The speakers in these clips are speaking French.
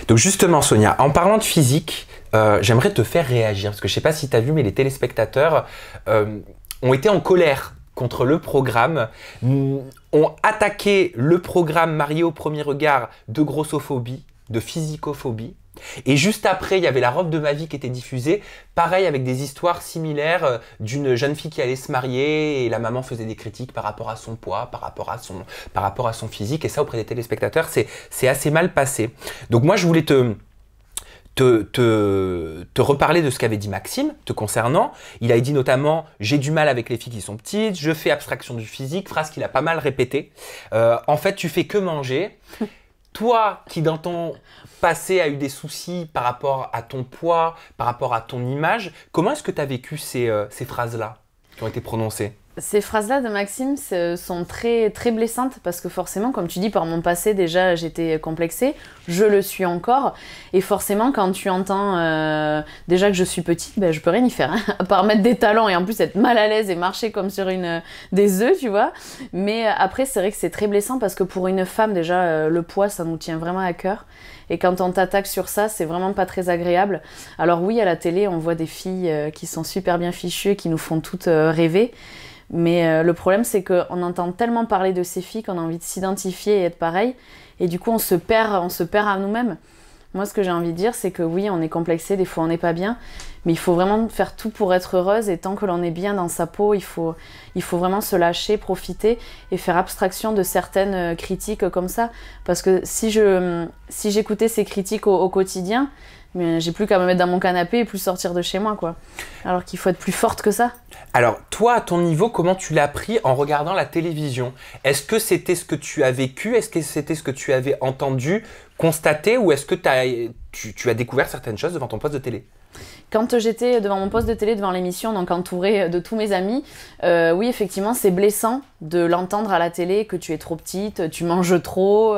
Donc justement, Sonia, en parlant de physique, j'aimerais te faire réagir, parce que je ne sais pas si tu as vu, mais les téléspectateurs ont été en colère contre le programme, ont attaqué le programme Marié au premier regard de grossophobie, de physicophobie. Et juste après, il y avait La robe de ma vie qui était diffusée, pareil avec des histoires similaires d'une jeune fille qui allait se marier et la maman faisait des critiques par rapport à son poids, par rapport à son physique, et ça auprès des téléspectateurs, c'est assez mal passé. Donc moi, je voulais te reparler de ce qu'avait dit Maxime te concernant. Il a dit notamment « j'ai du mal avec les filles qui sont petites, je fais abstraction du physique », phrase qu'il a pas mal répétée. En fait, tu fais que manger. Toi qui dans ton passé a eu des soucis par rapport à ton poids, par rapport à ton image, comment est-ce que tu as vécu ces phrases-là qui ont été prononcées ? Ces phrases-là de Maxime sont très, très blessantes parce que forcément, comme tu dis, par mon passé, déjà, j'étais complexée. Je le suis encore. Et forcément, quand tu entends déjà que je suis petite, ben, je peux rien y faire, hein, à part mettre des talons et en plus être mal à l'aise et marcher comme sur des œufs, tu vois. Mais après, c'est vrai que c'est très blessant parce que pour une femme, déjà, le poids, ça nous tient vraiment à cœur. Et quand on t'attaque sur ça, c'est vraiment pas très agréable. Alors oui, à la télé, on voit des filles qui sont super bien fichues, qui nous font toutes rêver. Mais le problème, c'est qu'on entend tellement parler de ces filles qu'on a envie de s'identifier et être pareil. Et du coup, on se perd à nous-mêmes. Moi, ce que j'ai envie de dire, c'est que oui, on est complexé, des fois on n'est pas bien. Mais il faut vraiment faire tout pour être heureuse. Et tant que l'on est bien dans sa peau, il faut vraiment se lâcher, profiter et faire abstraction de certaines critiques comme ça. Parce que si j'écoutais ces critiques au quotidien, mais j'ai plus qu'à me mettre dans mon canapé et plus sortir de chez moi, quoi. Alors qu'il faut être plus forte que ça. Alors, toi, à ton niveau, comment tu l'as pris en regardant la télévision? Est-ce que c'était ce que tu as vécu? Est-ce que c'était ce que tu avais entendu, constaté? Ou est-ce que tu as découvert certaines choses devant ton poste de télé? Quand j'étais devant mon poste de télé, devant l'émission, donc entourée de tous mes amis, oui, effectivement, c'est blessant de l'entendre à la télé que tu es trop petite, tu manges trop,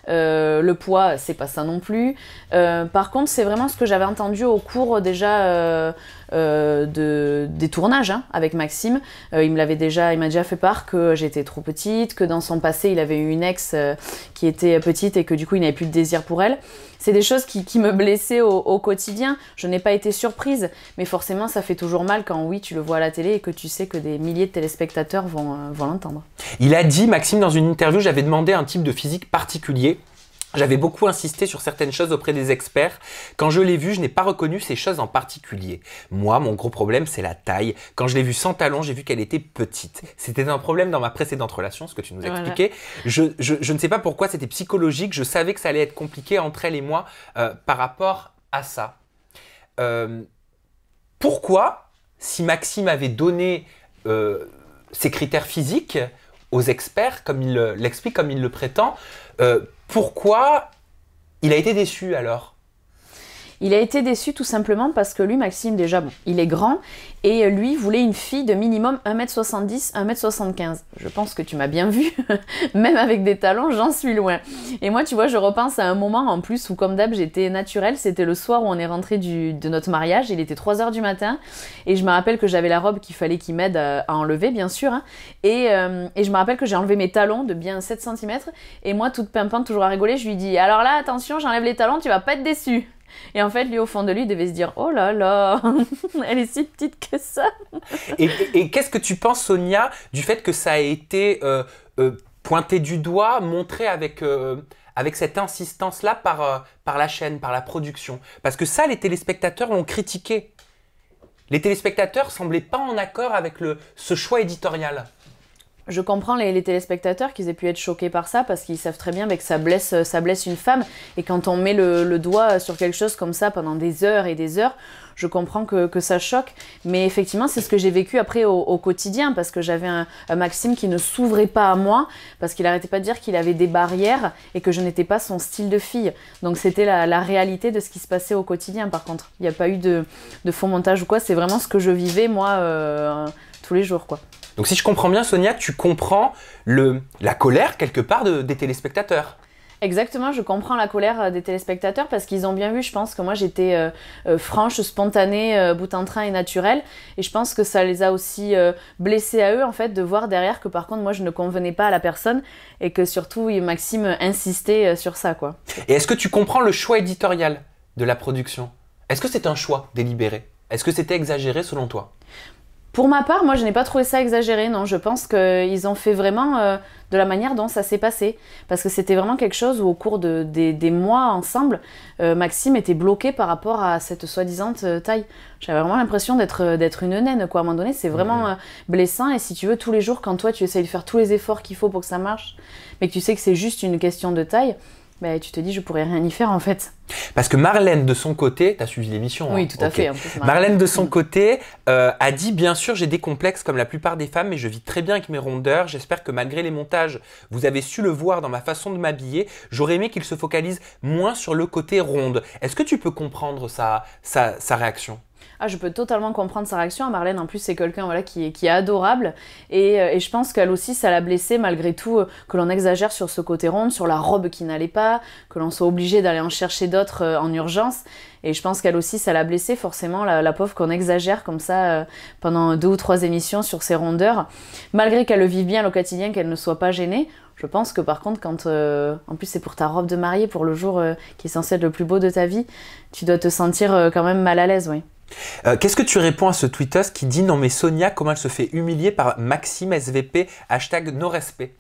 le poids, c'est pas ça non plus. Par contre, c'est vraiment ce que j'avais entendu au cours déjà des tournages hein, avec Maxime. Il m'a déjà fait part que j'étais trop petite, que dans son passé, il avait eu une ex qui était petite et que du coup, il n'avait plus de désir pour elle. C'est des choses qui me blessaient au quotidien. Je n'ai pas été surprise, mais forcément, ça fait toujours mal quand, oui, tu le vois à la télé et que tu sais que des milliers de téléspectateurs vont l'entendre. Il a dit, Maxime, dans une interview, j'avais demandé un type de physique particulier. J'avais beaucoup insisté sur certaines choses auprès des experts. Quand je l'ai vu, je n'ai pas reconnu ces choses en particulier. Moi, mon gros problème, c'est la taille. Quand je l'ai vue sans talons, j'ai vu qu'elle était petite. C'était un problème dans ma précédente relation, ce que tu nous expliquais. Voilà. Je ne sais pas pourquoi c'était psychologique. Je savais que ça allait être compliqué entre elle et moi par rapport à ça. Pourquoi, si Maxime avait donné ses critères physiques aux experts, comme il l'explique, comme il le prétend, pourquoi il a été déçu alors? Il a été déçu tout simplement parce que lui, Maxime, déjà, bon, il est grand et lui voulait une fille de minimum 1m70, 1m75. Je pense que tu m'as bien vu, même avec des talons, j'en suis loin. Et moi, tu vois, je repense à un moment en plus où, comme d'hab, j'étais naturelle. C'était le soir où on est rentré de notre mariage. Il était 3h du matin et je me rappelle que j'avais la robe qu'il fallait qu'il m'aide à enlever, bien sûr. Hein. Et je me rappelle que j'ai enlevé mes talons de bien 7 cm et moi, toute pimpante, toujours à rigoler, je lui dis « Alors là, attention, j'enlève les talons, tu vas pas être déçu !» Et en fait, lui, au fond de lui, il devait se dire « Oh là là, elle est si petite que ça !» Et qu'est-ce que tu penses, Sonia, du fait que ça a été pointé du doigt, montré avec cette insistance-là par la chaîne, par la production? Parce que ça, les téléspectateurs l'ont critiqué. Les téléspectateurs semblaient pas en accord avec ce choix éditorial. Je comprends les téléspectateurs qu'ils aient pu être choqués par ça parce qu'ils savent très bien que ça blesse une femme. Et quand on met le doigt sur quelque chose comme ça pendant des heures et des heures, je comprends que ça choque. Mais effectivement, c'est ce que j'ai vécu après au quotidien parce que j'avais un Maxime qui ne s'ouvrait pas à moi parce qu'il n'arrêtait pas de dire qu'il avait des barrières et que je n'étais pas son style de fille. Donc c'était la réalité de ce qui se passait au quotidien par contre. Il n'y a pas eu de faux montage ou quoi. C'est vraiment ce que je vivais moi tous les jours quoi. Donc si je comprends bien, Sonia, tu comprends la colère quelque part des téléspectateurs. Exactement, je comprends la colère des téléspectateurs parce qu'ils ont bien vu, je pense que moi j'étais franche, spontanée, bout en train et naturelle. Et je pense que ça les a aussi blessés à eux en fait de voir derrière que par contre moi je ne convenais pas à la personne et que surtout Maxime insistait sur ça quoi. Et est-ce que tu comprends le choix éditorial de la production? Est-ce que c'est un choix délibéré? Est-ce que c'était exagéré selon toi? Pour ma part, moi je n'ai pas trouvé ça exagéré, non, je pense qu'ils ont fait vraiment de la manière dont ça s'est passé. Parce que c'était vraiment quelque chose où au cours des mois ensemble, Maxime était bloqué par rapport à cette soi-disant taille. J'avais vraiment l'impression d'être une naine, quoi. À un moment donné, c'est vraiment blessant. Et si tu veux, tous les jours, quand toi tu essayes de faire tous les efforts qu'il faut pour que ça marche, mais que tu sais que c'est juste une question de taille, bah, tu te dis je pourrais rien y faire en fait. Parce que Marlène de son côté, tu as suivi l'émission. Oui, hein, tout à fait. En plus, Marlène de son côté a dit bien sûr j'ai des complexes comme la plupart des femmes mais je vis très bien avec mes rondeurs. J'espère que malgré les montages, vous avez su le voir dans ma façon de m'habiller. J'aurais aimé qu'il se focalise moins sur le côté ronde. Est-ce que tu peux comprendre sa réaction? Ah, je peux totalement comprendre sa réaction. Marlène, en plus, c'est quelqu'un voilà, qui est adorable. Et je pense qu'elle aussi, ça l'a blessée, malgré tout, que l'on exagère sur ce côté rond, sur la robe qui n'allait pas, que l'on soit obligé d'aller en chercher d'autres en urgence. Et je pense qu'elle aussi, ça l'a blessée, forcément, la pauvre, qu'on exagère comme ça pendant 2 ou 3 émissions sur ses rondeurs. Malgré qu'elle le vive bien au quotidien, qu'elle ne soit pas gênée. Je pense que par contre, quand en plus c'est pour ta robe de mariée, pour le jour qui est censé être le plus beau de ta vie, tu dois te sentir quand même mal à l'aise, oui. Qu'est-ce que tu réponds à ce tweetos qui dit « Non mais Sonia, comment elle se fait humilier par Maxime SVP, #NoRespect ».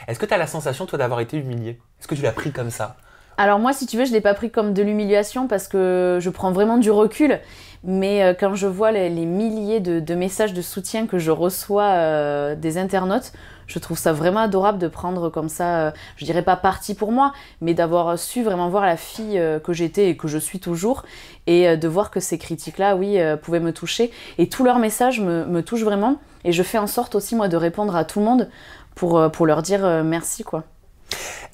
Est-ce que tu as la sensation, toi, d'avoir été humilié? Est-ce que tu l'as pris comme ça? Alors moi, si tu veux, je ne l'ai pas pris comme de l'humiliation parce que je prends vraiment du recul. Mais quand je vois les milliers de messages de soutien que je reçois des internautes, je trouve ça vraiment adorable de prendre comme ça, je dirais pas parti pour moi, mais d'avoir su vraiment voir la fille que j'étais et que je suis toujours, et de voir que ces critiques-là, oui, pouvaient me toucher. Et tous leurs messages me touchent vraiment, et je fais en sorte aussi, moi, de répondre à tout le monde pour leur dire merci, quoi.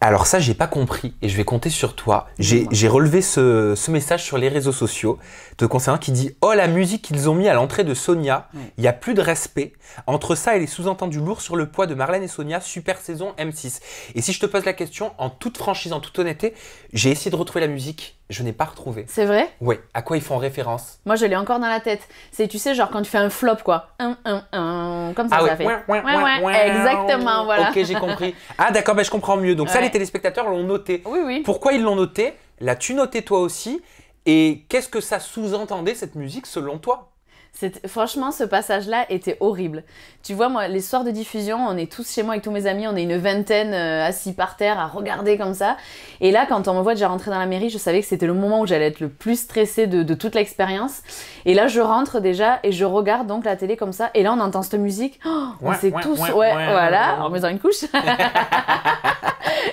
Alors ça, j'ai pas compris et je vais compter sur toi. J'ai relevé ce message sur les réseaux sociaux te concernant qui dit « Oh, la musique qu'ils ont mis à l'entrée de Sonia, il y a plus de respect. Entre ça et les sous-entendus lourds sur le poids de Marlène et Sonia, super saison M6. » Et si je te pose la question, en toute franchise, en toute honnêteté, j'ai essayé de retrouver la musique. Je n'ai pas retrouvé. C'est vrai? Oui. À quoi ils font référence? Moi, je l'ai encore dans la tête. C'est, tu sais, genre quand tu fais un flop, quoi. Comme ça, ça fait. Exactement, voilà. Ok, j'ai compris. Ah d'accord, je comprends mieux. Donc ça, les téléspectateurs l'ont noté. Oui, oui. Pourquoi ils l'ont noté? L'as-tu noté toi aussi? Et qu'est-ce que ça sous-entendait, cette musique, selon toi? Franchement, ce passage-là était horrible. Tu vois, moi, les soirs de diffusion, on est tous chez moi avec tous mes amis, on est une vingtaine assis par terre à regarder comme ça. Et là, quand on me voit déjà rentrer dans la mairie, je savais que c'était le moment où j'allais être le plus stressée de toute l'expérience. Et là, je rentre déjà et je regarde donc la télé comme ça. Et là, on entend cette musique. Oh, on s'est tous, voilà, en mettant une couche.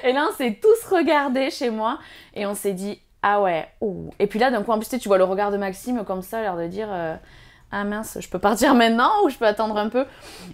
Et là, on s'est tous regardés chez moi et on s'est dit, ah ouais, ouh. Et puis là, d'un coup, en plus, tu vois le regard de Maxime comme ça, l'air de dire... ah mince, je peux partir maintenant ou je peux attendre un peu?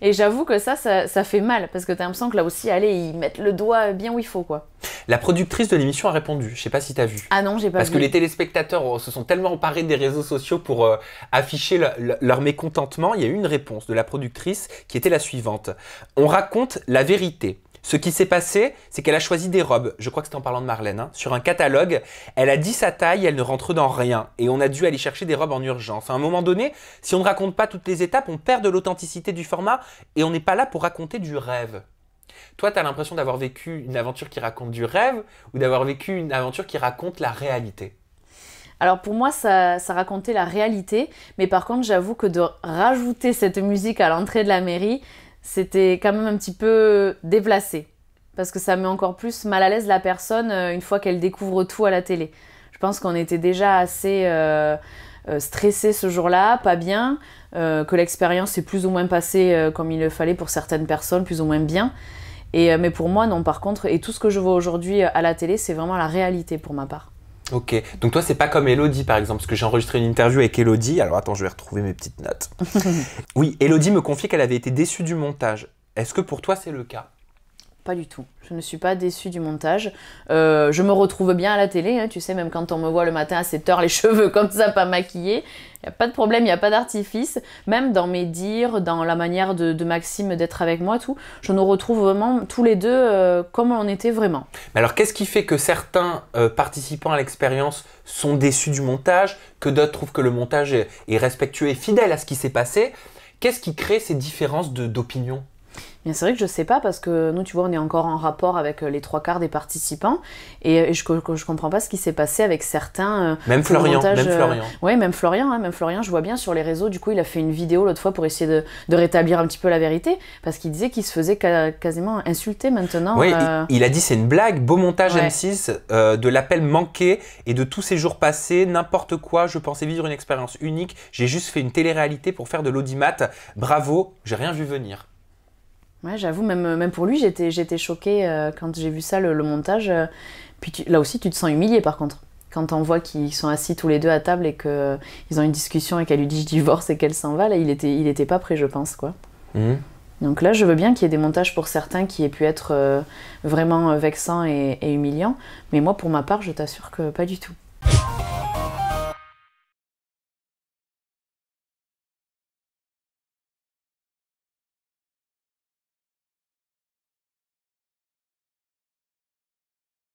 Et j'avoue que ça fait mal parce que t'as l'impression que là aussi, allez, ils mettent le doigt bien où il faut, quoi. La productrice de l'émission a répondu, je sais pas si t'as vu. Ah non, j'ai pas vu. Parce que les téléspectateurs se sont tellement emparés des réseaux sociaux pour afficher leur mécontentement. Il y a eu une réponse de la productrice qui était la suivante. On raconte la vérité. Ce qui s'est passé, c'est qu'elle a choisi des robes, je crois que c'était en parlant de Marlène, hein, sur un catalogue. Elle a dit sa taille, elle ne rentre dans rien. Et on a dû aller chercher des robes en urgence. À un moment donné, si on ne raconte pas toutes les étapes, on perd de l'authenticité du format et on n'est pas là pour raconter du rêve. Toi, tu as l'impression d'avoir vécu une aventure qui raconte du rêve ou d'avoir vécu une aventure qui raconte la réalité? Alors pour moi, ça racontait la réalité. Mais par contre, j'avoue que de rajouter cette musique à l'entrée de la mairie, c'était quand même un petit peu déplacé. Parce que ça met encore plus mal à l'aise la personne une fois qu'elle découvre tout à la télé. Je pense qu'on était déjà assez stressés ce jour-là, pas bien, que l'expérience est plus ou moins passée comme il le fallait pour certaines personnes, plus ou moins bien. Mais pour moi, non, par contre, et tout ce que je vois aujourd'hui à la télé, c'est vraiment la réalité pour ma part. Ok, donc toi c'est pas comme Elodie par exemple, parce que j'ai enregistré une interview avec Elodie, alors attends je vais retrouver mes petites notes. Oui, Elodie me confie qu'elle avait été déçue du montage. Est-ce que pour toi c'est le cas? Pas du tout. Je ne suis pas déçue du montage. Je me retrouve bien à la télé, hein, tu sais, même quand on me voit le matin à 7h, les cheveux comme ça, pas maquillés. Il n'y a pas de problème, il n'y a pas d'artifice. Même dans mes dires, dans la manière de Maxime d'être avec moi, tout, je nous retrouve vraiment tous les deux comme on était vraiment. Mais alors, qu'est-ce qui fait que certains participants à l'expérience sont déçus du montage, que d'autres trouvent que le montage est respectueux et fidèle à ce qui s'est passé? Qu'est-ce qui crée ces différences d'opinion? Bien, c'est vrai que je sais pas parce que nous, tu vois, on est encore en rapport avec les 3/4 des participants et je comprends pas ce qui s'est passé avec certains. Même Florian, montage, même Florian. Ouais, même Florian, hein, même Florian, je vois bien sur les réseaux. Du coup, il a fait une vidéo l'autre fois pour essayer de rétablir un petit peu la vérité parce qu'il disait qu'il se faisait quasiment insulter maintenant. Oui, il a dit c'est une blague, beau montage Ouais. M6, de l'appel manqué et de tous ces jours passés, n'importe quoi, je pensais vivre une expérience unique, j'ai juste fait une télé-réalité pour faire de l'audimat, bravo, j'ai rien vu venir. Ouais, j'avoue, même pour lui, j'étais choquée quand j'ai vu ça, le montage. Puis là aussi, tu te sens humilié par contre. Quand on voit qu'ils sont assis tous les deux à table et qu'ils ont une discussion et qu'elle lui dit je divorce et qu'elle s'en va, là, il était pas prêt, je pense, quoi. Donc là, je veux bien qu'il y ait des montages pour certains qui aient pu être vraiment vexants et humiliants. Mais moi, pour ma part, je t'assure que pas du tout.